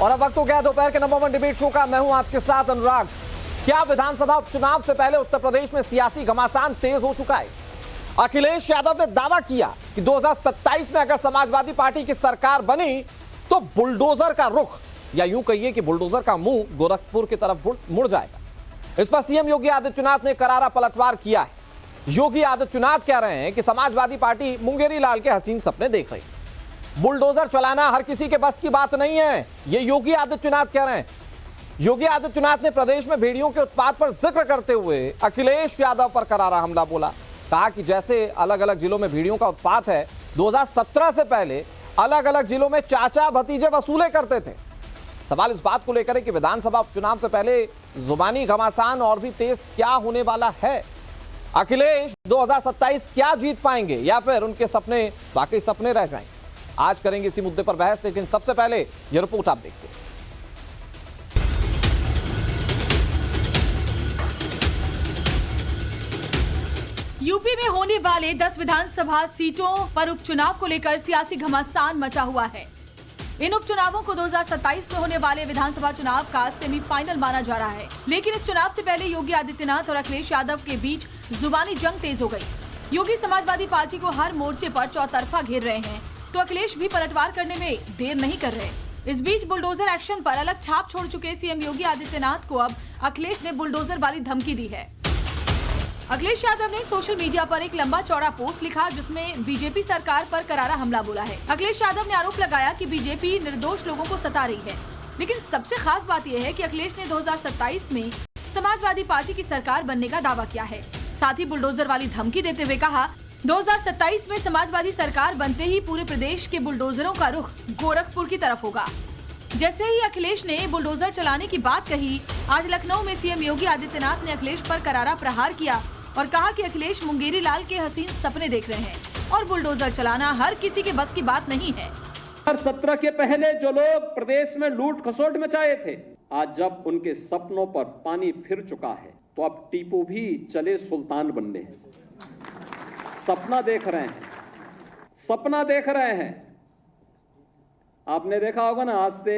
और अब वक्त हो गया दोपहर के नंबर 1 डिबेट शो का। मैं हूं आपके साथ अनुराग। क्या विधानसभा उपचुनाव से पहले उत्तर प्रदेश में सियासी घमासान तेज हो चुका है? अखिलेश यादव ने दावा किया कि 2027 में अगर समाजवादी पार्टी की सरकार बनी तो बुलडोजर का रुख, या यूं कहिए कि बुलडोजर का मुंह गोरखपुर की तरफ मुड़ जाएगा। इस पर सीएम योगी आदित्यनाथ ने करारा पलटवार किया है। योगी आदित्यनाथ कह रहे हैं कि समाजवादी पार्टी मुंगेरी लाल के हसीन सपने देख रही। बुलडोजर चलाना हर किसी के बस की बात नहीं है, ये योगी आदित्यनाथ कह रहे हैं। योगी आदित्यनाथ ने प्रदेश में भेड़ियों के उत्पात पर जिक्र करते हुए अखिलेश यादव पर करारा हमला बोला। कहा कि जैसे अलग अलग जिलों में भेड़ियों का उत्पात है, 2017 से पहले अलग अलग जिलों में चाचा भतीजे वसूले करते थे। सवाल इस बात को लेकर है कि विधानसभा उपचुनाव से पहले जुबानी घमासान और भी तेज क्या होने वाला है? अखिलेश 2027 क्या जीत पाएंगे या फिर उनके सपने वाकई सपने रह जाएंगे? आज करेंगे इसी मुद्दे पर बहस, लेकिन सबसे पहले यह रिपोर्ट आप देखिए। यूपी में होने वाले 10 विधानसभा सीटों पर उपचुनाव को लेकर सियासी घमासान मचा हुआ है। इन उपचुनावों को 2027 में होने वाले विधानसभा चुनाव का सेमीफाइनल माना जा रहा है, लेकिन इस चुनाव से पहले योगी आदित्यनाथ और अखिलेश यादव के बीच जुबानी जंग तेज हो गई। योगी समाजवादी पार्टी को हर मोर्चे पर चौतरफा घेर रहे हैं, तो अखिलेश भी पलटवार करने में देर नहीं कर रहे। इस बीच बुलडोजर एक्शन पर अलग छाप छोड़ चुके सीएम योगी आदित्यनाथ को अब अखिलेश ने बुलडोजर वाली धमकी दी है। अखिलेश यादव ने सोशल मीडिया पर एक लंबा चौड़ा पोस्ट लिखा, जिसमें बीजेपी सरकार पर करारा हमला बोला है। अखिलेश यादव ने आरोप लगाया कि बीजेपी निर्दोष लोगों को सता रही है, लेकिन सबसे खास बात यह है कि अखिलेश ने 2027 में समाजवादी पार्टी की सरकार बनने का दावा किया है। साथ ही बुलडोजर वाली धमकी देते हुए कहा, 2027 में समाजवादी सरकार बनते ही पूरे प्रदेश के बुलडोजरों का रुख गोरखपुर की तरफ होगा। जैसे ही अखिलेश ने बुलडोजर चलाने की बात कही, आज लखनऊ में सीएम योगी आदित्यनाथ ने अखिलेश पर करारा प्रहार किया और कहा कि अखिलेश मुंगेरी लाल के हसीन सपने देख रहे हैं और बुलडोजर चलाना हर किसी के बस की बात नहीं है। 2017 के पहले जो लोग प्रदेश में लूट खसोट मचाए थे, आज जब उनके सपनों पर पानी फिर चुका है, तो अब टीपू भी चले सुल्तान बनने। सपना देख रहे हैं, सपना देख रहे हैं। आपने देखा होगा ना, आज से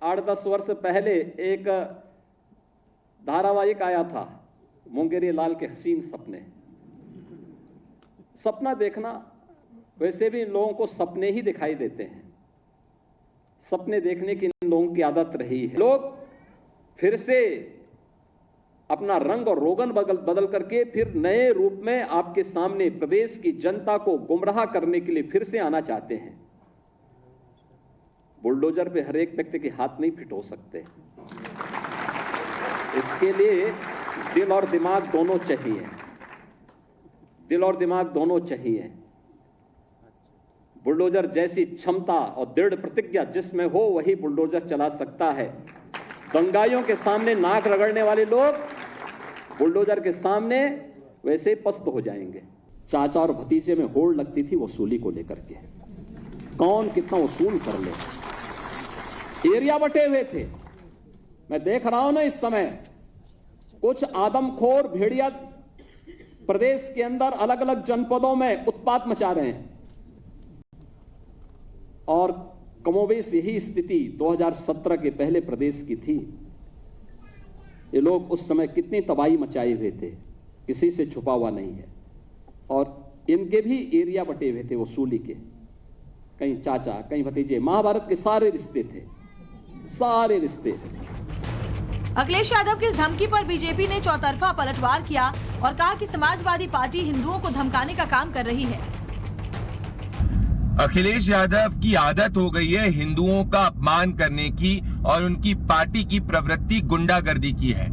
8-10 वर्ष पहले एक धारावाहिक आया था, मुंगेरी लाल के हसीन सपने। सपना देखना, वैसे भी इन लोगों को सपने ही दिखाई देते हैं। सपने देखने की इन लोगों की आदत रही है। लोग फिर से अपना रंग और रोगन बदल करके फिर नए रूप में आपके सामने प्रदेश की जनता को गुमराह करने के लिए फिर से आना चाहते हैं। बुलडोजर पे हर एक व्यक्ति के हाथ नहीं फिट हो सकते। इसके लिए दिल और दिमाग दोनों चाहिए, दिल और दिमाग दोनों चाहिए। बुलडोजर जैसी क्षमता और दृढ़ प्रतिज्ञा जिसमें हो, वही बुलडोजर चला सकता है। दंगाइयों के सामने नाक रगड़ने वाले लोग बुलडोजर के सामने वैसे ही पस्त हो जाएंगे। चाचा और भतीजे में होड़ लगती थी वसूली को लेकर के, कौन कितना वसूल कर ले। एरिया बटे हुए थे। मैं देख रहा हूं ना, इस समय कुछ आदमखोर भेड़िया प्रदेश के अंदर अलग अलग जनपदों में उत्पात मचा रहे हैं, और कमोबेश यही स्थिति 2017 के पहले प्रदेश की थी। ये लोग उस समय कितनी तबाही मचाए हुए थे, किसी से छुपा हुआ नहीं है। और इनके भी एरिया बटे हुए थे वसूली के, कहीं चाचा कहीं भतीजे। महाभारत के सारे रिश्ते थे, सारे रिश्ते। अखिलेश यादव की इस धमकी पर बीजेपी ने चौतरफा पलटवार किया और कहा कि समाजवादी पार्टी हिंदुओं को धमकाने का काम कर रही है। अखिलेश यादव की आदत हो गई है हिंदुओं का अपमान करने की, और उनकी पार्टी की प्रवृत्ति गुंडागर्दी की है।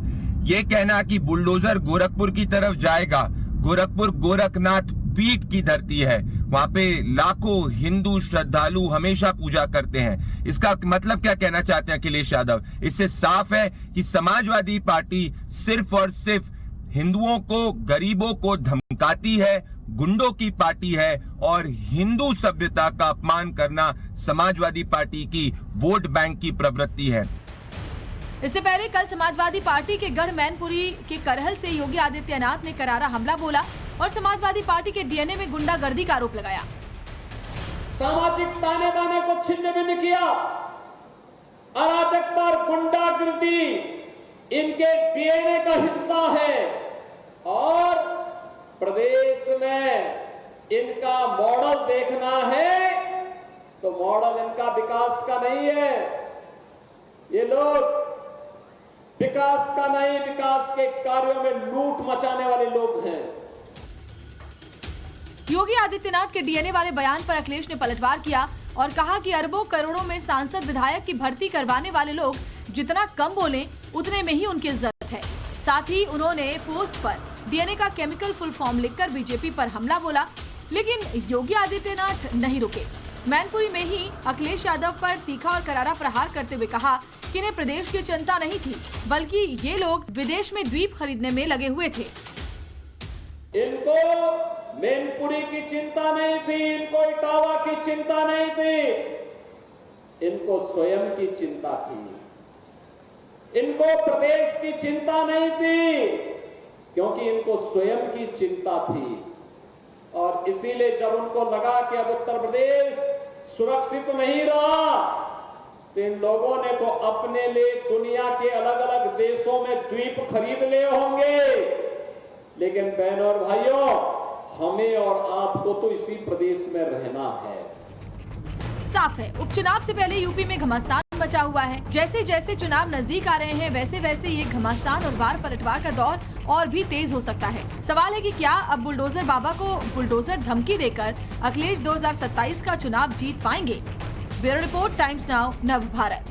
ये कहना कि बुलडोजर गोरखपुर की तरफ जाएगा, गोरखपुर गोरखनाथ पीठ की धरती है, वहां पे लाखों हिंदू श्रद्धालु हमेशा पूजा करते हैं। इसका मतलब क्या कहना चाहते हैं अखिलेश यादव? इससे साफ है कि समाजवादी पार्टी सिर्फ और सिर्फ हिंदुओं को, गरीबों को धमकाती है, गुंडों की पार्टी है, और हिंदू सभ्यता का अपमान करना समाजवादी पार्टी की वोट बैंक की प्रवृत्ति है। इससे पहले कल समाजवादी पार्टी के गढ़ मैनपुरी के करहल से योगी आदित्यनाथ ने करारा हमला बोला और समाजवादी पार्टी के डीएनए में गुंडागर्दी का आरोप लगाया। सामाजिक ताने बाने को छिन्न भिन्न किया, अराजकता और गुंडागिर्दी इनके डीएनए का हिस्सा है और प्रदेश में इनका मॉडल देखना है तो मॉडल इनका विकास का नहीं है। ये लोग विकास का नहीं, विकास के कार्यों में लूट मचाने वाले लोग हैं। योगी आदित्यनाथ के डीएनए वाले बयान पर अखिलेश ने पलटवार किया और कहा कि अरबों करोड़ों में सांसद विधायक की भर्ती करवाने वाले लोग जितना कम बोलें उतने में ही उनकी इज्जत है। साथ ही उन्होंने पोस्ट पर डीएनए का केमिकल फुल फॉर्म लिखकर बीजेपी पर हमला बोला, लेकिन योगी आदित्यनाथ नहीं रुके। मैनपुरी में ही अखिलेश यादव पर तीखा और करारा प्रहार करते हुए कहा कि इन्हें प्रदेश की चिंता नहीं थी, बल्कि ये लोग विदेश में द्वीप खरीदने में लगे हुए थे। इनको मैनपुरी की चिंता नहीं थी, इनको इटावा की चिंता नहीं थी, इनको स्वयं की चिंता थी। इनको प्रदेश की चिंता नहीं थी क्योंकि इनको स्वयं की चिंता थी। और इसीलिए जब उनको लगा कि अब उत्तर प्रदेश सुरक्षित नहीं रहा तो इन लोगों ने तो अपने लिए दुनिया के अलग अलग देशों में द्वीप खरीद लिए होंगे, लेकिन बहनों और भाइयों, हमें और आपको तो इसी प्रदेश में रहना है। साफ है, उपचुनाव से पहले यूपी में घमासान मचा हुआ है। जैसे जैसे चुनाव नजदीक आ रहे हैं वैसे वैसे ये घमासान और वार पलटवार का दौर और भी तेज हो सकता है। सवाल है कि क्या अब बुलडोजर बाबा को बुलडोजर धमकी देकर अखिलेश 2027 का चुनाव जीत पाएंगे? ब्यूरो रिपोर्ट, टाइम्स नाउ, नव भारत।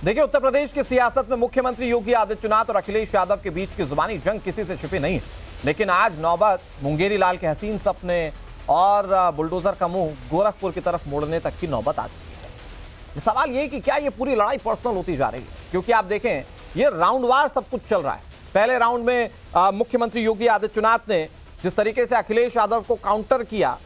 देखिए, उत्तर प्रदेश की सियासत में मुख्यमंत्री योगी आदित्यनाथ और अखिलेश यादव के बीच की जुबानी जंग किसी से छिपी नहीं है, लेकिन आज नौबत मुंगेरी लाल के हसीन सपने और बुलडोजर का मुंह गोरखपुर की तरफ मोड़ने तक की नौबत आ चुकी है। सवाल ये कि क्या ये पूरी लड़ाई पर्सनल होती जा रही है, क्योंकि आप देखें ये राउंडवार सब कुछ चल रहा है। पहले राउंड में मुख्यमंत्री योगी आदित्यनाथ ने जिस तरीके से अखिलेश यादव को काउंटर किया,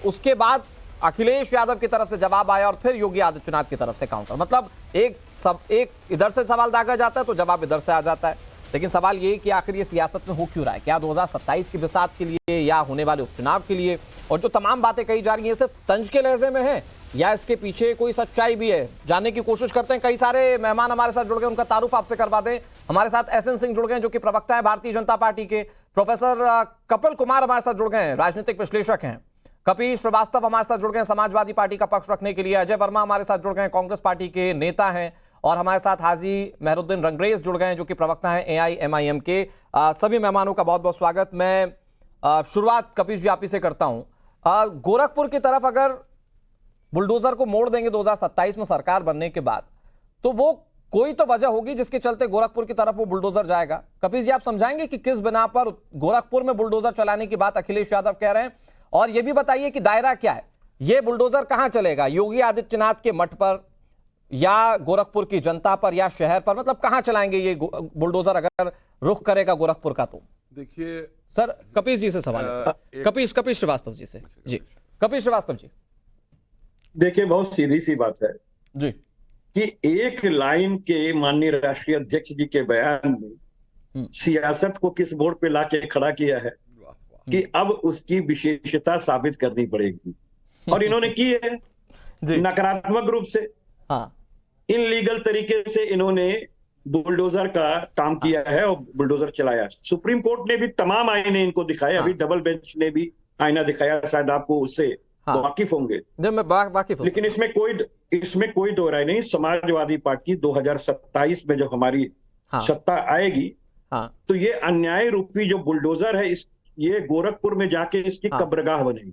उसके बाद अखिलेश यादव की तरफ से जवाब आया और फिर योगी आदित्यनाथ की तरफ से काउंटर। मतलब एक इधर से सवाल दागा जाता है तो जवाब इधर से आ जाता है। लेकिन सवाल ये कि आखिर ये सियासत में हो क्यों रहा है? क्या 2027 की बिसात के लिए या होने वाले उपचुनाव के लिए? और जो तमाम बातें कही जा रही हैं सिर्फ तंज के लहजे में है या इसके पीछे कोई सच्चाई भी है? जानने की कोशिश करते हैं। कई सारे मेहमान हमारे साथ जुड़ गए, उनका तारुफ आपसे करवा दें। हमारे साथ एसएन सिंह जुड़ गए जो कि प्रवक्ता है भारतीय जनता पार्टी के। प्रोफेसर कपिल कुमार हमारे साथ जुड़ गए हैं, राजनीतिक विश्लेषक हैं। कपिल श्रीवास्तव हमारे साथ जुड़ गए समाजवादी पार्टी का पक्ष रखने के लिए। अजय वर्मा हमारे साथ जुड़ गए, कांग्रेस पार्टी के नेता हैं। और हमारे साथ हाजी मेहरुद्दीन रंगरेज जुड़ गए हैं जो कि प्रवक्ता हैं AIMIM के। सभी मेहमानों का बहुत बहुत स्वागत। मैं शुरुआत कपिल जी आप ही से करता हूं। गोरखपुर की तरफ अगर बुलडोजर को मोड़ देंगे 2027 में सरकार बनने के बाद, तो वो कोई तो वजह होगी जिसके चलते गोरखपुर की तरफ वो बुलडोजर जाएगा। कपिल जी आप समझाएंगे कि किस बिना पर गोरखपुर में बुलडोजर चलाने की बात अखिलेश यादव कह रहे हैं? और ये भी बताइए कि दायरा क्या है, ये बुलडोजर कहां चलेगा? योगी आदित्यनाथ के मठ पर या गोरखपुर की जनता पर या शहर पर? मतलब कहां चलाएंगे ये बुलडोजर अगर रुख करेगा गोरखपुर का? तो देखिए सर, कपिल जी से सवाल है। कपिल श्रीवास्तव जी से। जी कपिल श्रीवास्तव जी। देखिए, बहुत सीधी सी बात है जी कि एक लाइन के माननीय राष्ट्रीय अध्यक्ष जी के बयान में सियासत को किस मोड़ पे लाके खड़ा किया है कि अब उसकी विशेषता साबित करनी पड़ेगी। और इन्होंने की है नकारात्मक रूप से। हाँ, इनलीगल तरीके से इन्होंने बुलडोजर का काम किया है और बुलडोजर चलाया। सुप्रीम कोर्ट ने भी तमाम आईने इनको दिखाए। अभी डबल बेंच ने भी आईना दिखाया, शायद आपको उससे वाकिफ होंगे। मैं वाकिफ हूं। लेकिन इसमें कोई दो राय नहीं। समाजवादी पार्टी 2027 में जब हमारी सत्ता आएगी तो ये अन्याय रूपी जो बुलडोजर है ये गोरखपुर में जाके इसकी कब्रगाह बनेगी।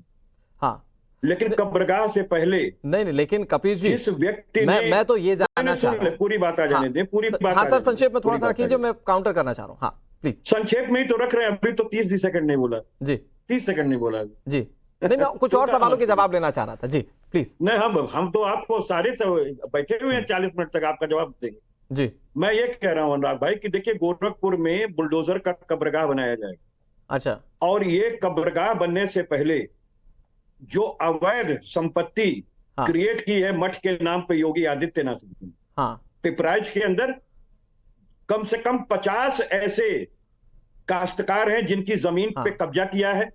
लेकिन कब्रगाह से पहले नहीं, लेकिन कपिल जी जिस व्यक्ति मैं तो ये जानना चाह रहा हूं, पूरी बात आ जाने दें, पूरी बात। हाँ सर, संक्षेप में थोड़ा सा रखिए, मैं काउंटर करना चाह रहा हूँ। हाँ प्लीज। संक्षेप में ही तो रख रहे हैं, अभी तो 30 सेकंड नहीं बोला जी। 30 सेकंड नहीं बोला जी। नहीं, मैं कुछ और सवालों के जवाब लेना चाह रहा था जी, प्लीज। नहीं, हम तो आपको सारे से बैठे हुए हैं, 40 मिनट तक आपका जवाब देंगे जी। मैं ये कह रहा हूँ अनुराग भाई कि देखिए, गोरखपुर में बुलडोजर का कब्रगाह बनाया जाएगा। अच्छा। और ये कब्रगाह बनने से पहले जो अवैध संपत्ति क्रिएट की है मठ के नाम पे योगी आदित्यनाथ ने, पिपराइच के अंदर कम से कम 50 ऐसे काश्तकार हैं जिनकी जमीन पे कब्जा किया है।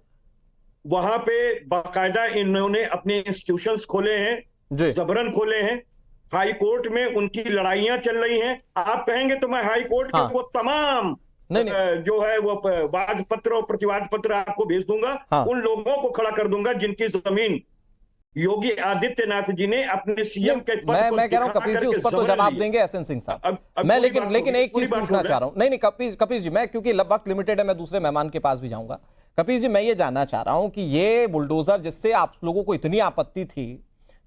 वहां पे बाकायदा इन्होंने अपने इंस्टीट्यूशंस खोले हैं, जी। जबरन खोले हैं। हाई कोर्ट में उनकी लड़ाइयां चल रही हैं। आप कहेंगे तो मैं हाई कोर्ट के हाँ। वो तमाम नहीं। जो है वो वाद पत्र और प्रतिवाद पत्र आपको भेज दूंगा। हाँ। उन लोगों को खड़ा कर दूंगा जिनकी जमीन योगी आदित्यनाथ जी ने अपने सीएम के पद को मैं कह रहा हूं कपिल जी उस पर तो जवाब देंगे एसएन सिंह साहब। मैं लेकिन एक चीज पूछना चाह रहा हूं। नहीं कपिल जी, मैं क्योंकि वक्त लिमिटेड है, मैं दूसरे मेहमान के पास भी जाऊंगा। कपिल जी, मैं ये जानना चाह रहा हूं कि ये बुलडोजर जिससे आप लोगों को इतनी आपत्ति थी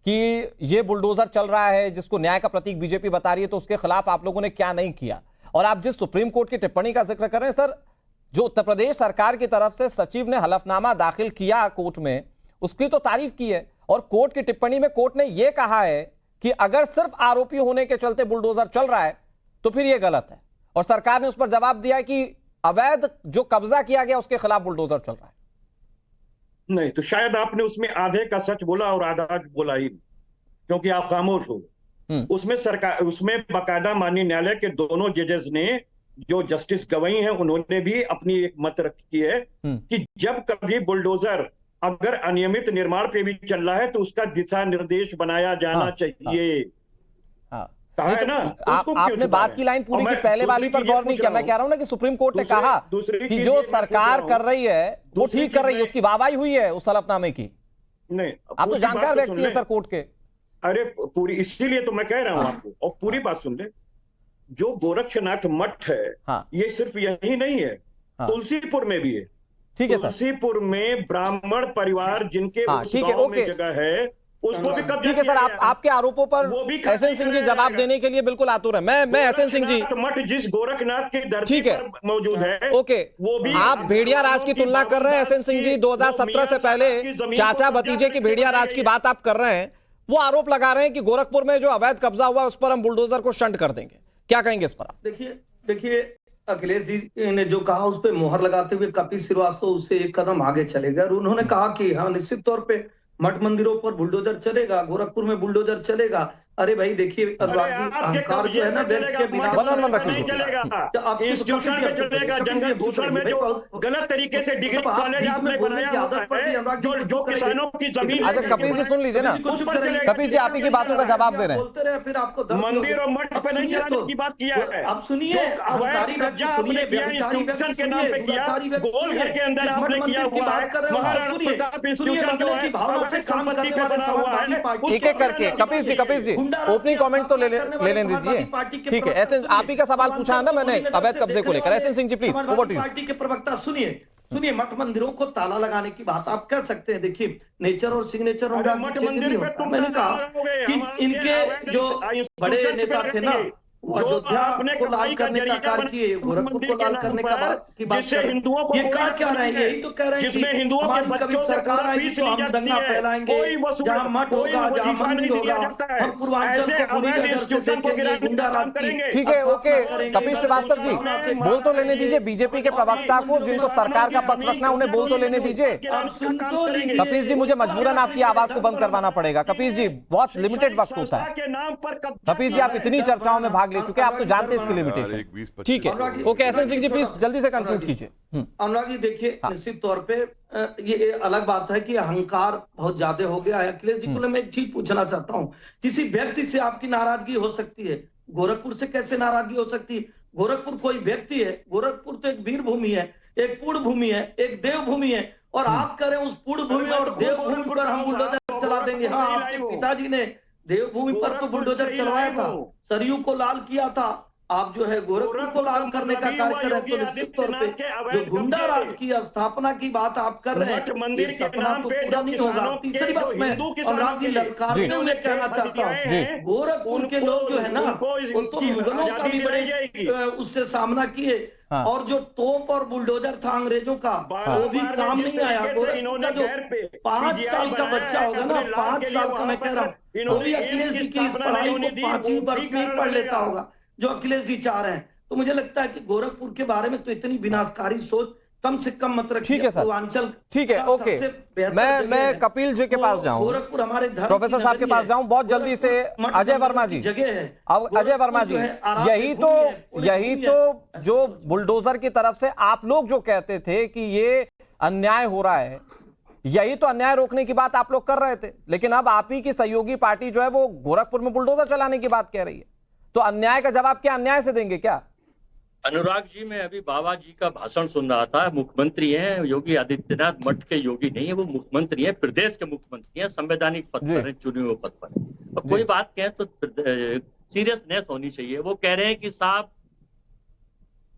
कि ये बुलडोजर चल रहा है जिसको न्याय का प्रतीक बीजेपी बता रही है, तो उसके खिलाफ आप लोगों ने क्या नहीं किया? और आप जिस सुप्रीम कोर्ट की टिप्पणी का जिक्र कर रहे हैं सर, जो उत्तर प्रदेश सरकार की तरफ से सचिव ने हलफनामा दाखिल किया कोर्ट में, उसकी तो तारीफ की है। और कोर्ट की टिप्पणी में कोर्ट ने यह कहा है कि अगर सिर्फ आरोपी होने के चलते बुलडोजर चल रहा है तो फिर यह गलत है। और सरकार ने उस पर जवाब दिया कि अवैध जो कब्जा किया गया उसके खिलाफ बुलडोजर चल रहा है। नहीं, तो शायद आपने उसमें आधे का सच बोला और आधा बोला ही, क्योंकि आप खामोश हो। उसमें सरकार, उसमें बाकायदा माननीय न्यायालय के दोनों जजेस ने, जो जस्टिस गवई हैं, उन्होंने भी अपनी एक मत रखी है कि जब कभी बुलडोजर अगर अनियमित निर्माण पे भी चल रहा है तो उसका दिशा निर्देश बनाया जाना चाहिए। कहा है ना? आपने बात की लाइन पूरी की, पहले वाली पर गौर नहीं किया। मैं कह रहा हूं ना कि सुप्रीम कोर्ट ने कहा कि जो सरकार कर रही है वो ठीक कर रही है, उसकी वाहवाही हुई है उस हलफनामे की। नहीं, आप तो जानकार व्यक्ति हैं सर कोर्ट के। अरे पूरी, इसीलिए तो मैं कह रहा हूं आपको, और पूरी बात सुन ले। जो गोरक्षनाथ मठ है, ये सिर्फ यही नहीं है, तुलसीपुर में भी है। ठीक है सर। तुलसीपुर में ब्राह्मण परिवार जिनके उस गांव में जगह है, उसको भी कब्जा। ठीक है सर, आपके आरोपों पर एसएन सिंह जी जवाब देने के लिए बिल्कुल आतुर है। मैं एसएन सिंह जी, मठ जिस गोरखनाथ की धरती पर मौजूद है, ओके, वो भी आप भेड़िया राज की तुलना कर रहे हैं एसएन सिंह जी। 2017 से पहले चाचा भतीजे की भेड़िया राज की बात आप कर रहे हैं। वो आरोप लगा रहे हैं कि गोरखपुर में जो अवैध कब्जा हुआ उस पर हम बुलडोजर को शंट कर देंगे। क्या कहेंगे इस पर आप? देखिए अखिलेश जी ने जो कहा उस पर मोहर लगाते हुए कपिल श्रीवास्तव उससे एक कदम आगे चले गए और उन्होंने कहा कि हाँ, निश्चित तौर पे मठ मंदिरों पर बुलडोजर चलेगा, गोरखपुर में बुलडोजर चलेगा। अरे भाई देखिए, अनुराग जी, अहंकार जो है ना व्यक्ति के बिना जंगल भूषण में जो गलत तरीके से डिग्री कॉलेज आपने बनाया है, जो किसानों की जमीन। अच्छा कपिल जी सुन लीजिए ना, कपिल जी आप ही की बातों का जवाब दे रहे हैं। बोलते रहे फिर आपको मंदिर और मठ पे नहीं चलाने की बात किया है। आप सुनिए, कब्जा आपने किया इंस्टीट्यूशन के नाम पे किया, गोलघर के अंदर आपने किया हुआ है। महाराणा प्रताप इंस्टीट्यूशन जो है अवैध संपत्ति पे बना हुआ है। एक एक करके कपिल जी ओपनिंग कमेंट तो लेने दीजिए। ठीक है, ऐसे आप ही का सवाल पूछा है ना मैंने अवैध कब्जे को लेकर। SN Singh ji please over to you. Party के प्रवक्ता सुनिए, मठ मंदिरों को ताला लगाने की बात आप कह सकते हैं। देखिए नेचर और सिग्नेचर मठ मंदिर पे मैंने कहा कि इनके जो बड़े नेता थे ना, अयोध्या को लाल करने का कार्य किए, गोरखपुर को लाल करने का बात की बात कर हिंदुओं को ये क्या रहे हैं? यही तो कह रहे हैं जिसमें हिंदुओं के बच्चों सरकार आएगी तो हम दंगा फैलाएंगे, जहाँ मठ होगा, जहाँ मंदिर होगा, हम पूर्वांचल को पूरी नजर से देखेंगे, गुंडा राज करेंगे। ठीक है, ओके कपिल श्रीवास्तव जी बोल तो लेने दीजिए। बीजेपी के प्रवक्ता को जिनको सरकार का पक्ष रखना उन्हें बोल तो लेने दीजिए। कपिल जी मुझे मजबूरन आपकी आवाज को बंद करवाना पड़ेगा। कपिल जी बहुत लिमिटेड वक्त होता है। कपिल जी आप इतनी चर्चाओं में भाग ले चुके हैं, आप तो जानते हैं इसकी लिमिटेशन। ठीक है, okay SN Singh ji please जल्दी से कंक्लूड कीजिए। अनुराग जी देखिए, निश्चित तौर पे ये अलग बात है कि अहंकार बहुत ज्यादा हो गया है। अखिलेश जी को मैं एक चीज पूछना चाहता हूँ, किसी व्यक्ति से आपकी नाराजगी हो सकती है, गोरखपुर से कैसे नाराजगी हो सकती है? गोरखपुर कोई व्यक्ति है? गोरखपुर तो एक वीर भूमि है, एक पूर्ण भूमि है, एक देव भूमि है, और आप करें उस पूर्ण भूमि और देव भूमि पर हम बुलडोजर चला देंगे। हाँ, आपके पिताजी ने देवभूमि पर तो बुलडोजर चलवाया था, सरयू को लाल किया था, आप जो है गोरखपुर को लाल करने का कार्य कर रहे हैं। तो निश्चित तौर पे जो गुंडा राज की स्थापना की बात आप कर रहे हैं, ये सपना तो पूरा नहीं होगा। तीसरी बात मैं अनुराग जी ललकारते हुए कहना चाहता हूँ, गोरखपुर के लोग जो है ना, वो तो मुगलों का भी बड़े उससे सामना किए, और जो तोप और बुलडोजर था अंग्रेजों का, वो भी काम नहीं आया। गोरखपुर का जो 5 साल का बच्चा होगा ना, 5 साल का मैं कह रहा हूँ, वो भी अखिलेश जी की इस पढ़ाई को 5 वर्ष में पढ़ लेता होगा जो अखिलेश जी चाह रहे हैं। तो मुझे लगता है कि गोरखपुर के बारे में तो इतनी विनाशकारी सोच कम से कम मत रखिए। ठीक है सर, ठीक है, ओके मैं कपिल जी के पास जाऊं, गोरखपुर हमारे प्रोफेसर साहब के पास जाऊं बहुत जल्दी से। अजय वर्मा जी जगह है। अब अजय वर्मा जी, यही तो जो बुलडोजर की तरफ से आप लोग जो कहते थे कि ये अन्याय हो रहा है, यही तो अन्याय रोकने की बात आप लोग कर रहे थे, लेकिन अब आप ही की सहयोगी पार्टी जो है वो गोरखपुर में बुलडोजर चलाने की बात कह रही है। तो अन्याय का जवाब क्या अन्याय से देंगे क्या? अनुराग जी, मैं अभी बाबा जी का भाषण सुन रहा था। मुख्यमंत्री हैं योगी आदित्यनाथ, मठ के योगी नहीं है, वो मुख्यमंत्री हैं, प्रदेश के मुख्यमंत्री हैं, संवैधानिक पद पर हैं, चुने हुए पद पर। अब कोई बात कहें तो सीरियसनेस होनी चाहिए। वो कह रहे हैं कि साहब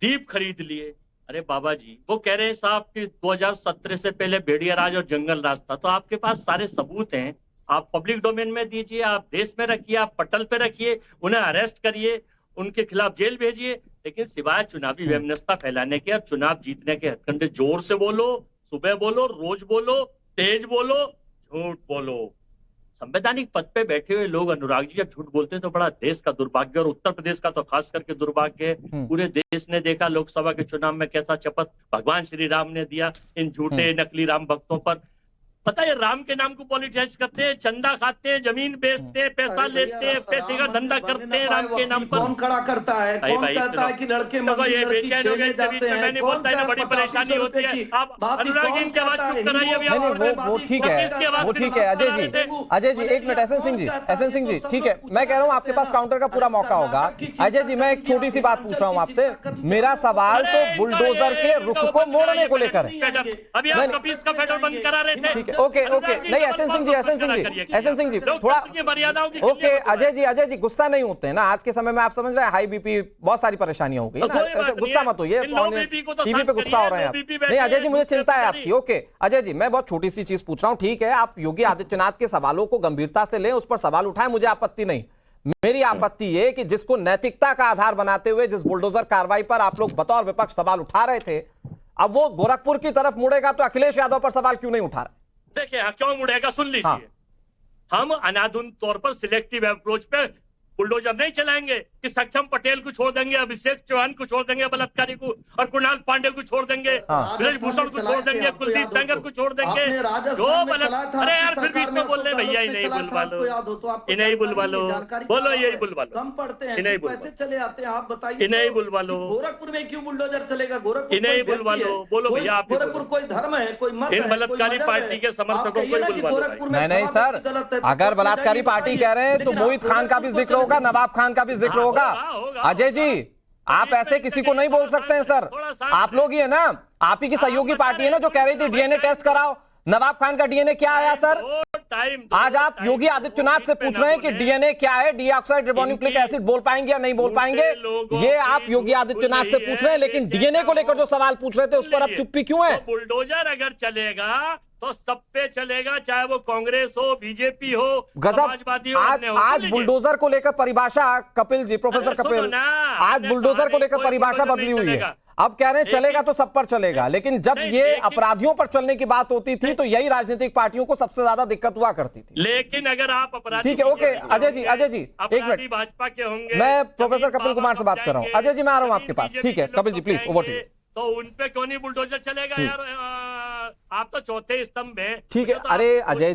दीप खरीद लिए। अरे बाबा जी, वो कह रहे हैं साहब कि 2017 से पहले भेड़िया राज और जंगल राज था। तो आपके पास सारे सबूत हैं, आप पब्लिक डोमेन में दीजिए, आप देश में रखिए, आप पटल पे रखिए, उन्हें अरेस्ट करिए, उनके खिलाफ जेल भेजिए, लेकिन सिवाय चुनावी वैमनस्यता फैलाने के और चुनाव जीतने के हथकंडे जोर से बोलो, सुबह बोलो, रोज बोलो, तेज बोलो, झूठ बोलो। संवैधानिक पद पे बैठे हुए लोग अनुराग जी जब झूठ बोलते हैं तो बड़ा देश का दुर्भाग्य, और उत्तर प्रदेश का तो खास करके दुर्भाग्य है। पूरे देश ने देखा लोकसभा के चुनाव में कैसा शपथ भगवान श्री राम ने दिया इन झूठे नकली राम भक्तों पर। पता है राम के नाम को पॉलिटिसाइज करते हैं, चंदा खाते हैं, जमीन बेचते हैं, पैसा लेते हैं, पैसे का धंधा करते हैं राम के नाम पर। कौन खड़ा करता है? कौन कहता है कि लड़के ये बेचैन हो गए, मैंने बोलता है ना, बड़ी परेशानी होती है। आप अनुराग जी की आवाज चुप कराइए। वो ठीक है, वो ठीक है। अजय जी एक मिनट। एसएन सिंह जी ठीक है, मैं कह रहा हूँ आपके पास काउंटर का पूरा मौका होगा। अजय जी मैं एक छोटी सी बात पूछ रहा हूँ आपसे। मेरा सवाल तो बुलडोजर के रुख को मोड़ने को लेकर है। अभी आप कपीस का फेडर बंद करा रहे थे। ओके नहीं एसएन सिंह जी थोड़ा ओके। अजय जी गुस्सा नहीं होते हैं ना आज के समय में, आप समझ रहे हैं हाई बीपी बहुत सारी परेशानियां हो गई ना, ऐसे गुस्सा मत होइए, टीवी पे गुस्सा हो रहे हैं आप। नहीं अजय जी मुझे चिंता है आपकी। ओके अजय जी मैं बहुत छोटी सी चीज पूछ रहा हूं, ठीक है आप योगी आदित्यनाथ के सवालों को गंभीरता से लें, उस पर सवाल उठाएं, मुझे आपत्ति नहीं। मेरी आपत्ति ये कि जिसको नैतिकता का आधार बनाते हुए जिस बुलडोजर कार्रवाई पर आप लोग बतौर विपक्ष सवाल उठा रहे थे, अब वो गोरखपुर की तरफ मुड़ेगा तो अखिलेश यादव पर सवाल क्यों नहीं उठा रहे? देखिए क्यों मुड़ेगा, सुन लीजिए। हम अनाधुन तौर पर सिलेक्टिव अप्रोच पे बुलडोजर नहीं चलाएंगे कि सक्षम पटेल को छोड़ देंगे, अभिषेक चौहान को छोड़ देंगे, बलात्कारी को, और कुणाल पांडे को छोड़ देंगे, ब्रजभूषण को छोड़ देंगे, कुलदीप सेंगर को छोड़ देंगे। जो अरे यार फिर बीच में बोल रहे भैया ही नहीं बुलवा लो, इन्हें बुलवा लो, बोलो यही बुलवा लो, कम पढ़ते हैं, इन्हें पैसे चले आते हैं। आप बताइए इन्हें बुलवा लो, गोरखपुर में क्यों बुलडोजर चलेगा? गोरखपुर इन्हें बुलवा लो, बोलो भैया आप। गोरखपुर कोई धर्म है, कोई मत है, इन बलात्कारी पार्टी के समर्थकों को बुलवा लो। नहीं सर, अगर बलात्कारी पार्टी कह रहे हैं तो मोहित खान का भी जिक्र होगा, नवाब खान का भी जिक्र होगा। अजय जी आप ऐसे किसी को नहीं बोल सकते हैं सर। आप लोग ही है ना, आप ही की सहयोगी पार्टी है ना जो कह रही थी डीएनए टेस्ट कराओ। नवाब खान का डीएनए क्या आया सर? आज आप योगी आदित्यनाथ से पूछ रहे हैं कि डीएनए क्या है, डीऑक्साइड रिबोन्यूक्लिक एसिड बोल पाएंगे या नहीं बोल पाएंगे? ये आप योगी आदित्यनाथ से पूछ रहे हैं, लेकिन डीएनए को लेकर जो सवाल पूछ रहे थे उस पर अब चुप्पी क्यों है? बुलडोजर अगर चलेगा तो सब पे चलेगा, चाहे वो कांग्रेस हो, बीजेपी हो, समाजवादी हो। आज बुलडोजर को लेकर परिभाषा कपिल जी, प्रोफेसर कपिल, आज बुलडोजर को लेकर परिभाषा बदली हुई है। अब कह रहे हैं चलेगा तो सब पर चलेगा, लेकिन जब ये अपराधियों पर चलने की बात होती थी तो यही राजनीतिक पार्टियों को सबसे ज्यादा दिक्कत हुआ करती थी। लेकिन अगर आप अपराधी, ठीक है ओके अजय जी एक मिनट, भाजपा के होंगे, मैं प्रोफेसर कपिल कुमार से बात कर रहा हूँ। अजय जी मैं आ रहा हूँ आपके पास। ठीक है Kapil ji please over to you. तो उनपे क्यों नहीं बुलडोजर चलेगा यार? आप तो चौथे स्तंभ हैं। ठीक है अरे अजय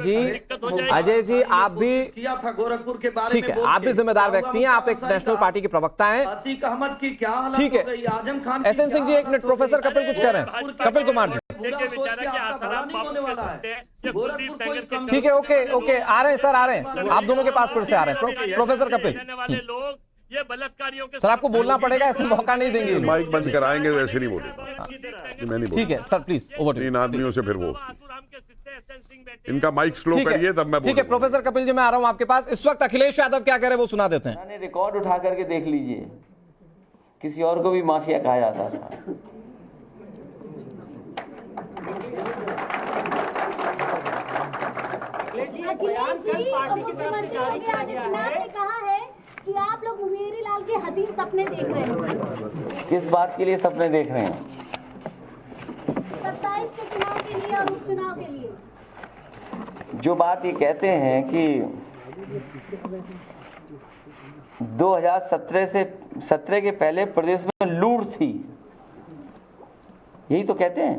जी आप भी किया था गोरखपुर के बारे में, ठीक है आप भी जिम्मेदार व्यक्ति हैं, आप एक नेशनल पार्टी के प्रवक्ता हैं। अतीक अहमद की क्या हालत ठीक है हो गई, आजम खान एसएन सिंह जी एक मिनट, प्रोफेसर कपिल कुछ कह रहे हैं, कपिल कुमार जी। ठीक है ओके आ रहे हैं सर, आ रहे हैं आप दोनों के पास फिर से आ रहे हैं। प्रोफेसर कपिल ये बलात्कारियों के सर आपको बोलना पड़ेगा, ऐसे मौका नहीं देंगे। माइक बंद कराएंगे वैसे नहीं बोलेगा। ठीक है सर प्लीज ओवर। इन आदमियों से फिर वो इनका माइक स्लो करिए तब मैं। ठीक है प्रोफेसर कपिल जी मैं आ रहा हूं आपके पास। इस वक्त अखिलेश यादव क्या कह रहे हैं वो सुना देते हैं। रिकॉर्ड उठा करके देख लीजिए, किसी और को भी माफिया कहा जाता था। कि आप लोग मेरी लाल के हसीन सपने देख रहे हैं। किस बात के लिए सपने देख रहे हैं? 27 के चुनाव के लिए और उपचुनाव के लिए। जो बात ये कहते हैं कि 2017 के पहले प्रदेश में लूट थी, यही तो कहते हैं।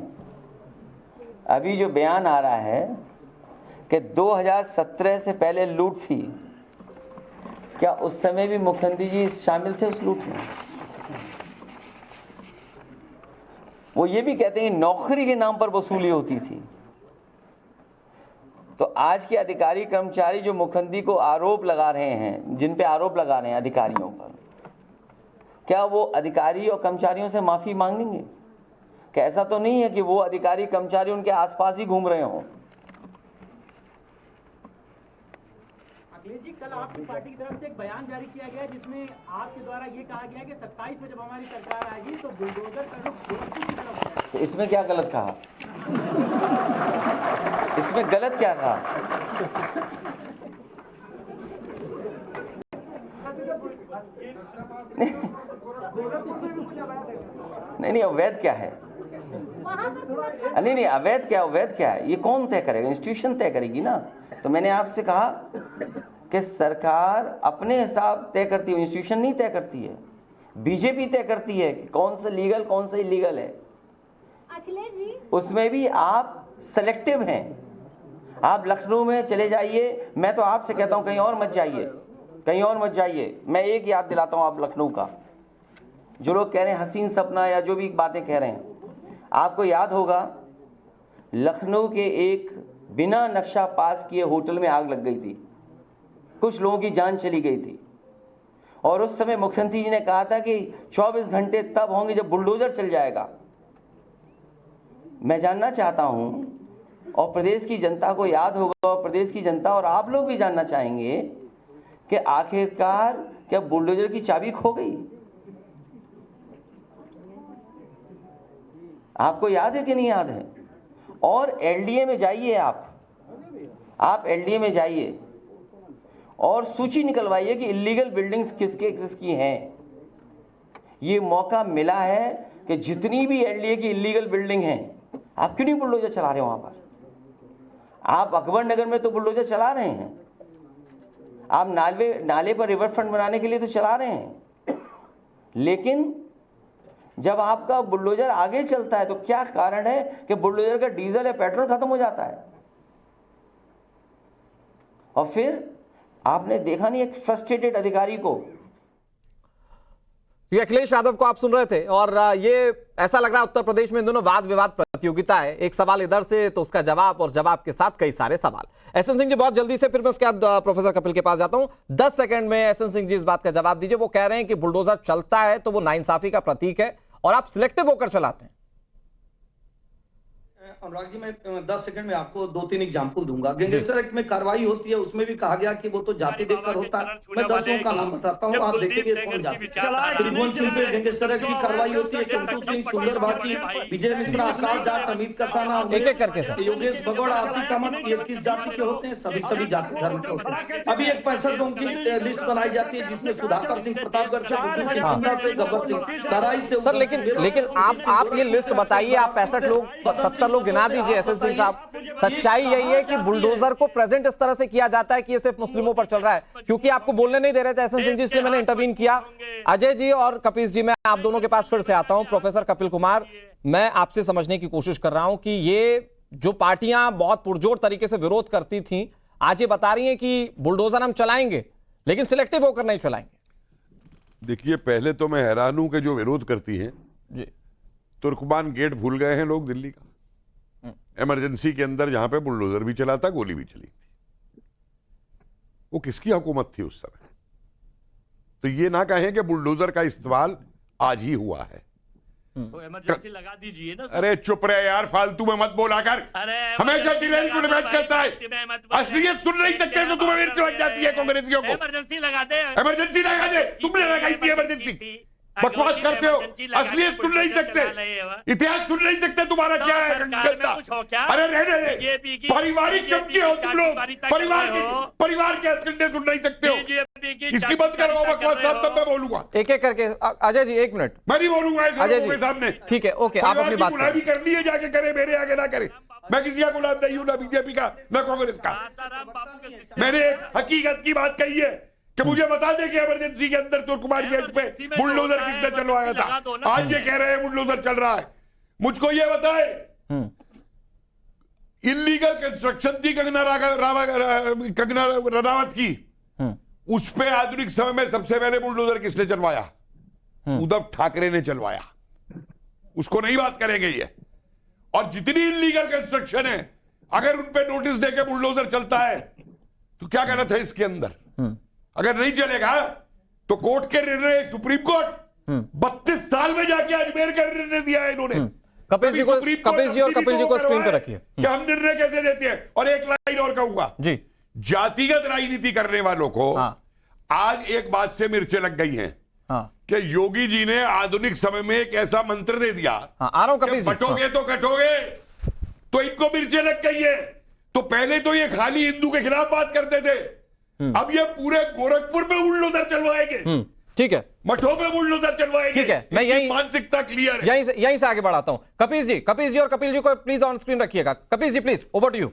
अभी जो बयान आ रहा है कि 2017 से पहले लूट थी, क्या उस समय भी मुख्यमंत्री जी शामिल थे उस लूट में? वो ये भी कहते हैं कि नौकरी के नाम पर वसूली होती थी। तो आज के अधिकारी कर्मचारी जो मुख्यमंत्री को आरोप लगा रहे हैं, जिन पे आरोप लगा रहे हैं अधिकारियों पर, क्या वो अधिकारी और कर्मचारियों से माफी मांगेंगे? क्या ऐसा तो नहीं है कि वो अधिकारी कर्मचारी उनके आसपास ही घूम रहे हों? अखिलेश जी, कल आपकी पार्टी की तरफ से एक बयान जारी किया गया जिसमें आपके द्वारा ये कहा गया कि 27 में जब हमारी सरकार आएगी तो बुलडोजर का रुख गोरखपुर की तरफ है। तो इसमें क्या गलत कहा? इसमें गलत क्या कहा? नहीं, अवैध क्या है? नहीं, अवैध क्या है? ये कौन तय करेगा? इंस्टीट्यूशन तय करेगी ना। तो मैंने आपसे कहा कि सरकार अपने हिसाब तय करती है, इंस्टीट्यूशन नहीं तय करती है। बीजेपी तय करती है कि कौन सा लीगल कौन सा इलीगल है। अखिलेश जी, उसमें भी आप सेलेक्टिव हैं। आप लखनऊ में चले जाइए, मैं तो आपसे कहता हूं कहीं और मत जाइए। मैं एक याद दिलाता हूं आप लखनऊ का, जो लोग कह रहे हैं हसीन सपना या जो भी बातें कह रहे हैं, आपको याद होगा लखनऊ के एक बिना नक्शा पास किए होटल में आग लग गई थी, कुछ लोगों की जान चली गई थी, और उस समय मुख्यमंत्री जी ने कहा था कि 24 घंटे तब होंगे जब बुलडोजर चल जाएगा। मैं जानना चाहता हूं, और प्रदेश की जनता को याद होगा, और प्रदेश की जनता और आप लोग भी जानना चाहेंगे कि आखिरकार क्या बुलडोजर की चाबी खो गई? आपको याद है कि नहीं याद है? और एलडीए में जाइए, आप एलडीए में जाइए और सूची निकलवाइए कि इलीगल बिल्डिंग्स किसकी हैं। ये मौका मिला है कि जितनी भी एलडीए की इलीगल बिल्डिंग हैं, आप क्यों नहीं बुलडोजर चला रहे हो वहां पर? आप अकबर नगर में तो बुलडोजर चला रहे हैं, आप नाले पर रिवर फ्रंट बनाने के लिए तो चला रहे हैं, लेकिन जब आपका बुलडोजर आगे चलता है तो क्या कारण है कि बुलडोजर का डीजल या पेट्रोल खत्म हो जाता है? और फिर आपने देखा नहीं एक फ्रस्ट्रेटेड अधिकारी को। ये अखिलेश यादव को आप सुन रहे थे, और ये ऐसा लग रहा है उत्तर प्रदेश में इन दोनों वाद विवाद प्रतियोगिता है। एक सवाल इधर से तो उसका जवाब, और जवाब के साथ कई सारे सवाल। एसएन सिंह जी बहुत जल्दी से, फिर मैं उसके बाद प्रोफेसर कपिल के पास जाता हूं। 10 सेकंड में एसएन सिंह जी इस बात का जवाब दीजिए। वो कह रहे हैं कि बुलडोजर चलता है तो वो नाइंसाफी का प्रतीक है और आप सिलेक्टिव होकर चलाते हैं। अनुराग जी, मैं 10 सेकंड में आपको 2-3 एग्जाम्पल दूंगा। गैंगस्टर एक्ट में कार्रवाई होती है, उसमें भी कहा गया कि वो तो जाति देखकर होता है। मैं 10 लोगों का नाम बताता हूँ, आप देखेंगे कौन जाति। त्रिभुवन सिंह पे गैंगस्टर एक्ट की कार्रवाई होती है, चंटू सिंह, सुंदर भाटी, विजय मिश्रा, आकाश जाट, अमित कसाना, एक-एक करके सर। योगेश भगोड़ा, आतिक अहमद, ये किस जाति के होते हैं? सभी जाति धर्म के होते हैं। अभी एक 65 लोगों की लिस्ट बनाई जाती है, जिसमें सुधाकर सिंह प्रतापगढ़ से, गुड्डू सिंह कुंडा से, गब्बर सिंह तराई से। सर लेकिन आप ये लिस्ट बताइए, आप 65 लोग 70 लोग गिना दीजिए एसएन सिंह साहब। सच्चाई यही है कि बुलडोजर को प्रेजेंट इस तरह से किया जाता है कि ये सिर्फ मुस्लिमों पर चल रहा है। क्योंकि आपको बोलने नहीं दे रहे थे एसएन सिंह जी, इसलिए मैंने इंटरवीन किया। अजय जी और कपीस जी, मैं आप दोनों के पास फिर से आता हूं। प्रोफेसर कपिल कुमार, मैं आपसे समझने की कोशिश कर रहा हूं कि ये जो पार्टियां बहुत पुरजोर तरीके से विरोध करती थी, आज ये बता रही हैं कि बुलडोजर हम चलाएंगे लेकिन सिलेक्टिव होकर नहीं चलाएंगे। देखिए, पहले तो मैं हैरान हूं कि जो विरोध करती हैं जी, तुर्कमान गेट भूल गए हैं लोग दिल्ली का। इमरजेंसी के अंदर जहां पे बुलडोजर भी चला था, गोली भी चली थी। वो किसकी हुकूमत थी उस समय? तो ये ना कहें कि बुलडोजर का इस्तेमाल आज ही हुआ है। तो इमरजेंसी लगा दीजिए ना। अरे चुप रहे यार, फालतू में मत बोला कर। हमेशा डिबेट को डिबेट करता है। असलियत सुन नहीं सकते तो तुम्हें मिर्च लग जाती है कांग्रेसियों को। इमरजेंसी लगा दे, इमरजेंसी लगा दे। तुमने लगाई थी इमरजेंसी। बकवास करते हो, असलियत सुन नहीं सकते, इतिहास सुन नहीं सकते। तुम्हारा क्या है? अरे रहने दे, पारिवारिक चमचे हो तुम लोग, परिवार के एजेंडे सुन नहीं सकते हो। इसकी बंद करवाओ बकवास साहब, तब मैं बोलूंगा। एक एक करके। अजय जी 1 मिनट। मैं नहीं बोलूंगा ऐसे लोगों के सामने। ठीक है, ओके, आप अपनी बात गुलामी करनी है, जाके करे, मेरे आगे ना करे। मैं किसी का गुलाम नहीं हूं, ना बीजेपी का ना कांग्रेस का। मैंने एक हकीकत की बात कही है कि मुझे बता दे कि इमरजेंसी के अंदर तुर्कमान गेट पे बुलडोजर किसने चलवाया था। आज ये कह रहे हैं बुलडोजर चल रहा है। मुझको ये बताए, इलीगल कंस्ट्रक्शन थी कंगना रनावत की, उस पे आधुनिक समय में सबसे पहले बुलडोजर किसने चलवाया? उद्धव ठाकरे ने चलवाया। उसको नहीं बात करेंगे ये। और जितनी इलीगल कंस्ट्रक्शन है अगर उन पे नोटिस देके बुलडोजर चलता है तो क्या गलत है इसके अंदर? अगर नहीं चलेगा तो कोर्ट के निर्णय, सुप्रीम कोर्ट 32 साल में जाके अजमेर का निर्णय दिया है इन्होंने। कपिल जी को, कपिल जी और कपिल जी को स्क्रीन पर रखिए कि हम निर्णय कैसे देते हैं। और एक लाइन और कहूंगा जी, जातिगत राजनीति करने वालों को आज एक बात से मिर्चें लग गई हैं कि योगी जी ने आधुनिक समय में एक ऐसा मंत्र दे दिया, आ रहा हूं कपिल जी, बटोगे तो कटोगे, तो इनको मिर्चें लग गई है। तो पहले तो ये खाली हिंदू के खिलाफ बात करते थे, अब ये पूरे गोरखपुर में बुलडोजर चलवाएंगे, ठीक है, मठों पे बुलडोजर चलवाएंगे। ठीक है, मैं यही मानसिकता क्लियर है। यहीं से आगे बढ़ाता हूं। कपिल जी और कपिल जी को प्लीज ऑन स्क्रीन रखिएगा। Kapil ji please, over to you.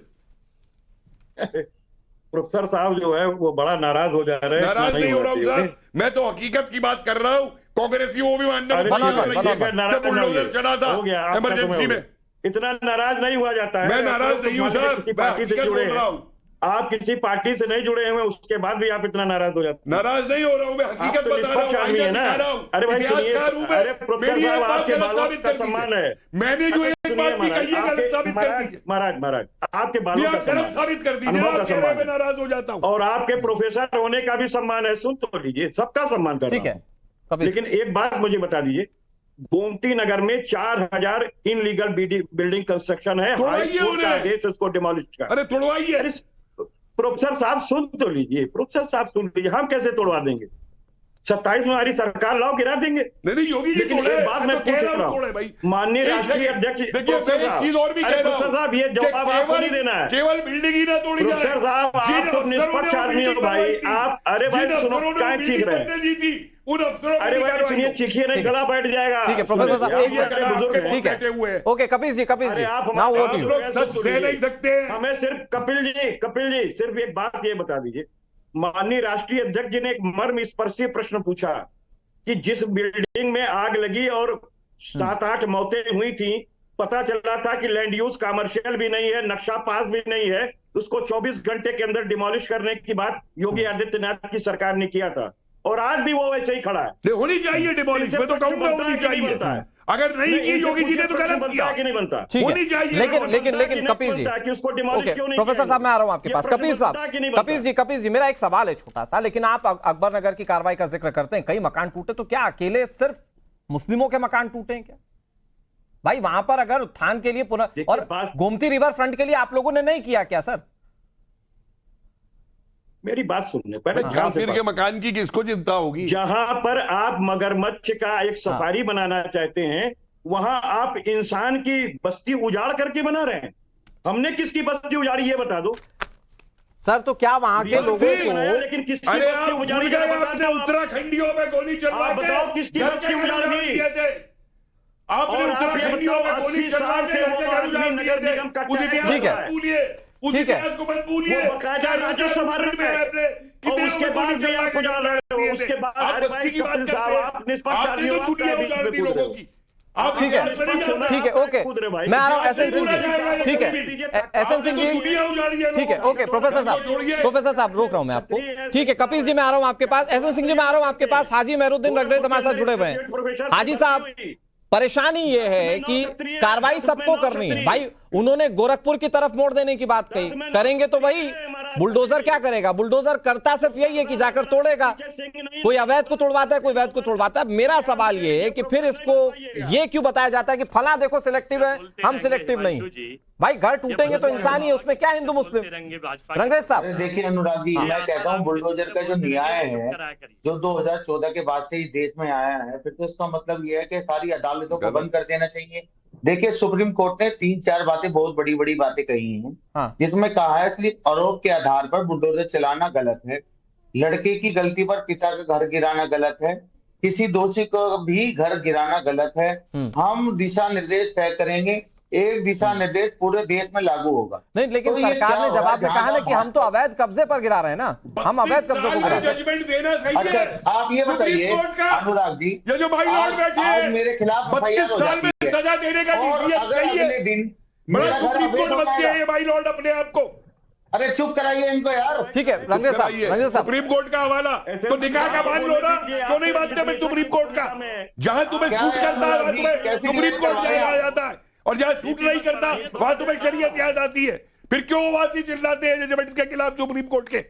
Professor साहब जो है वो बड़ा नाराज हो जा रहे हैं। नाराज नहीं हो रहा हूं सर, मैं तो हकीकत की बात कर रहा हूं। कांग्रेसी वो भी मानना बुलडोजर चला था इमरजेंसी में। इतना नाराज नहीं हुआ जाता है। मैं नाराज नहीं हूं सर, किसी पार्टी से जुड़े हैं, आप किसी पार्टी से नहीं जुड़े हुए, उसके बाद भी आप इतना नाराज हो जाते हैं। नाराज नहीं हो रहा हूं, मैं हकीकत बता रहा हूं। अरे भाई सुनिए, अरे प्रोफेसर साहब आपके बालों का सम्मान है। मैंने जो एक बात भी कही है गलत साबित कर दीजिए। महाराज आपके बालों का गलत साबित कर दीजिए, आप कह रहे हैं मैं नाराज हो जाता हूं। और आपके प्रोफेसर होने का भी सम्मान है, सुन तो लीजिए, सबका सम्मान कर ठीक है। लेकिन एक बात मुझे बता दीजिए, गोमती नगर में 4000 इनलीगल बिल्डिंग कंस्ट्रक्शन है, हाई कोर्ट का आदेश उसको डिमोलिश का। अरे तोड़वाइए। प्रोफेसर साहब सुन तो लीजिए, प्रोफेसर साहब सुन लीजिए, हम कैसे तोड़वा देंगे? 27 में हमारी सरकार लाओ गिरा देंगे। नहीं योगी जी तोड़े, बाद में पूछ रहा हूं माननीय राष्ट्रीय अध्यक्ष, एक चीज और भी कह रहा हूं साहब, ये जवाब आपको नहीं देना है। केवल बिल्डिंग ही ना तोड़ी जाए। प्रोफेसर साहब आप तो निष्पक्ष आदमी हो भाई, आप अरे भाई सुनो क्या चीख रहे हैं? अरे भाई सुनिए, चीखिए नहीं, गला बैठ जाएगा। ठीक है प्रोफेसर साहब, एक मिनट, ठीक है, ओके कपिल जी आप सच कह नहीं सकते। हमें सिर्फ कपिल जी सिर्फ एक बात ये बता दीजिए, माननीय राष्ट्रीय अध्यक्ष जी ने एक मर्म स्पर्शी प्रश्न पूछा कि जिस बिल्डिंग में आग लगी और 7-8 मौतें हुई थी, पता चला था कि लैंड यूज कमर्शियल भी नहीं है, नक्शा पास भी नहीं है, उसको 24 घंटे के अंदर डिमोलिश करने की बात योगी आदित्यनाथ की सरकार ने किया था, और आज भी वो वैसे ही खड़ा है। होनी चाहिए डिमोलिश, मैं तो कहूंगा होनी चाहिए। अगर नहीं की योगी जी ने तो गलत किया कि नहीं बनता। होनी चाहिए। लेकिन कपिल जी, प्रोफेसर साहब मैं आ रहा हूं आपके पास। कपिल साहब, कपिल जी मेरा एक सवाल है छोटा सा, लेकिन आप अकबर नगर की कार्रवाई का जिक्र करते हैं, कई मकान टूटे, तो क्या अकेले सिर्फ मुस्लिमों के मकान टूटे हैं क्या भाई? वहां पर अगर उत्थान के लिए पुनः, और गोमती रिवर फ्रंट के लिए आप लोगों ने नहीं किया क्या सर? मेरी बात सुनने पहले, काफिर के मकान की किसको चिंता होगी? जहां पर आप मगरमच्छ का एक सफारी बनाना चाहते हैं, वहां आप इंसान की बस्ती उजाड़ करके बना रहे हैं। हमने किसकी बस्ती उजाड़ी ये बता दो सर। तो क्या वहां के लोगों को, लेकिन किसकी बस्ती उजाड़ी आपने उत्तराखंडियों में गोली चलवा के बताओ किसकी बस्ती उजाड़ी? आपने उत्तराखंडियों में गोली चलवा के घर के घर उजाड़ दिए थे। उस इतिहास को भूलिए, उस इतिहास को मत भूलिए। राज्यसभा में उसके बाद भी आप उजाड़ रहे हो, उसके बाद आप निष्पक्ष आदमी हो, ठीक है, ओके मैं आ रहा हूं एसएन सिंह जी। ठीक है एसएन सिंह जी, ठीक है, ओके प्रोफेसर साहब रोक रहा हूं मैं आपको। ठीक है कपिल जी मैं आ रहा हूं आपके पास, एसएन सिंह जी मैं आ रहा हूं आपके पास। हाजी मेहरुद्दीन रगरेज हमारे साथ जुड़े हुए हैं। हाजी साहब, परेशानी ये है कि कार्रवाई सबको करनी है भाई। उन्होंने गोरखपुर की तरफ मोड़ देने की बात कही, करेंगे तो वही बुलडोजर क्या करेगा? बुलडोजर करता सिर्फ यही है कि जाकर तोड़ेगा, कोई अवैध को तोड़वाता है, कोई वैध को तोड़वाता है। मेरा सवाल ये है कि फिर इसको ये क्यों बताया जाता है कि फला देखो सिलेक्टिव है, हम सिलेक्टिव नहीं? भाई घर टूटेंगे तो इंसान ही है, उसमें क्या हिंदू मुस्लिम? रंगरेज साहब देखिए अनुराग जी, मैं कहता हूँ बुलडोजर का जो न्याय है जो 2014 के बाद से इस देश में आया है, फिर तो इसका मतलब ये है कि सारी अदालतों को बंद कर देना चाहिए। देखिए सुप्रीम कोर्ट ने 3-4 बातें, बहुत बड़ी बड़ी बातें कही हैं, जिसमें कहा है सिर्फ आरोप के आधार पर बुलडोजर चलाना गलत है, लड़के की गलती पर पिता का घर गिराना गलत है, किसी दोषी को भी घर गिराना गलत है। हम दिशा निर्देश तय करेंगे, एक दिशा निर्देश पूरे देश में लागू होगा। नहीं लेकिन तो सरकार ने जवाब में कहा ना कि हम तो अवैध कब्जे पर गिरा रहे हैं ना, हम अवैध कब्जे को गिरा रहे हैं। जजमेंट देना सही है। आप ये बताइए अनुराग जी, ये जो भाई लॉर्ड बैठे हैं मेरे खिलाफ 32 साल में सजा देने का डिसीजन सही है। बड़ा सुप्रीम कोर्ट बनते हैं ये भाई लॉर्ड अपने आप को। अरे चुप कराइए इनको यार। ठीक है रंगरेज साहब, सुप्रीम कोर्ट का हवाला तो निकाह का मान लो ना, क्यों नहीं मानते मैं सुप्रीम कोर्ट का? जहां तुम्हें सूट करता है वहां तुम्हें सुप्रीम कोर्ट जाया जाता है, और जहां सूट नहीं करता वहां तुम्हें शरीयत याद आती है। फिर क्यों ओवैसी चिल्लाते हैं जजमेंट्स के खिलाफ सुप्रीम कोर्ट के?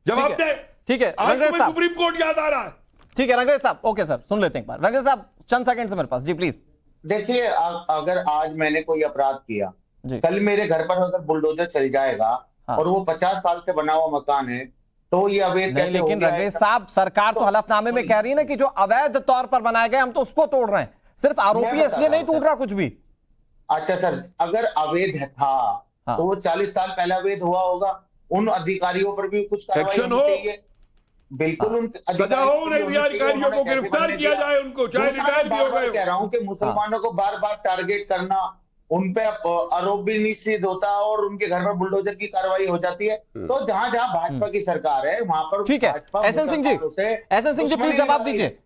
जवाब दे। ठीक है आज रंगरेज तुम्हें साहब, सुप्रीम कोर्ट याद आ रहा है। ठीक है रंगरेज साहब, ओके सर सुन लेते हैं एक बार। रंगरेज साहब चंद सेकंड से मेरे पास जी प्लीज। देखिए अगर आज मैंने कोई अपराध किया, कल मेरे घर पर अगर बुलडोजर चल जाएगा और वो 50 साल से बना हुआ मकान है तो ये अवैध नहीं, लेकिन रंगरेज साहब सरकार तो हलफनामे में कह रही है ना कि जो अवैध तौर पर बनाए गए हम तो उसको तोड़ रहे हैं, सिर्फ आरोपी इसलिए नहीं टूट रहा कुछ भी। अच्छा सर, अगर अवैध था तो वो 40 साल पहले अवैध हुआ होगा, उन अधिकारियों पर भी कुछ कार्रवाई होनी चाहिए। बिल्कुल उन सजा हो, उन्हें अधिकारियों को गिरफ्तार किया जाए, उनको चाहे रिटायर भी हो गए। कह रहा हूँ कि मुसलमानों को बार बार टारगेट करना, उन पे आरोप भी निश्चित होता है और उनके घर पर बुलडोजर की कार्रवाई हो जाती है। तो जहां जहां भाजपा की सरकार है वहां पर ठीक है। एसएन सिंह जी प्लीज जवाब दीजिए।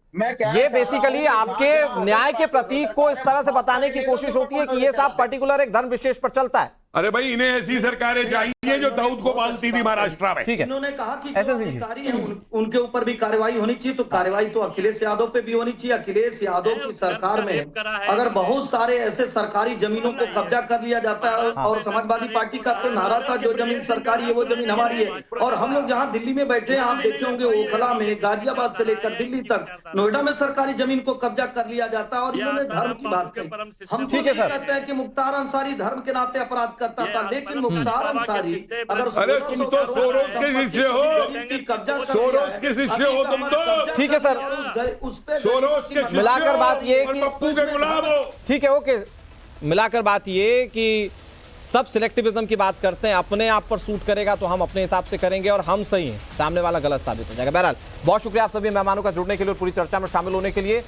ये बेसिकली आपके न्याय के प्रतीक को इस तरह से बताने की कोशिश होती है कि ये साहब पर्टिकुलर एक धर्म विशेष पर चलता है। अरे भाई इन्हें ऐसी सरकारें चाहिए जो दाऊद को पालती थी महाराष्ट्र में। ठीक है, इन्होंने कहा कि जो अधिकारी हैं उनके ऊपर भी कार्रवाई होनी चाहिए, तो कार्रवाई तो अखिलेश यादव पे भी होनी चाहिए। अखिलेश यादव की सरकार में अगर बहुत सारे ऐसे सरकारी जमीनों को कब्जा कर लिया जाता है और समाजवादी पार्टी का तो नारा था जो जमीन सरकारी है वो जमीन हमारी है, और हम लोग जहाँ दिल्ली में बैठे हैं आप देखे होंगे ओखला में, गाजियाबाद से लेकर दिल्ली तक, नोएडा में सरकारी जमीन को कब्जा कर लिया जाता है और इन्होंने धर्म की बात कही। हम ठीक है कहते हैं कि मुख्तार अंसारी धर्म के नाते अपराध करता था, लेकिन मुख्तार अंसारी अगर अरे तुम तो सोरोस के शिष्य हो, सोरोस के शिष्य हो तुम तो। ठीक है सर, उस पे सोरोस के शिष्य मिलाकर बात ये और कि पप्पू के गुलाम हो। ठीक है ओके, मिलाकर बात ये कि सब सिलेक्टिविज्म की बात करते हैं, अपने आप पर सूट करेगा तो हम अपने हिसाब से करेंगे और हम सही हैं, सामने वाला गलत साबित हो जाएगा। बहरहाल बहुत शुक्रिया आप सभी मेहमानों का जुड़ने के लिए और पूरी चर्चा में शामिल होने के लिए।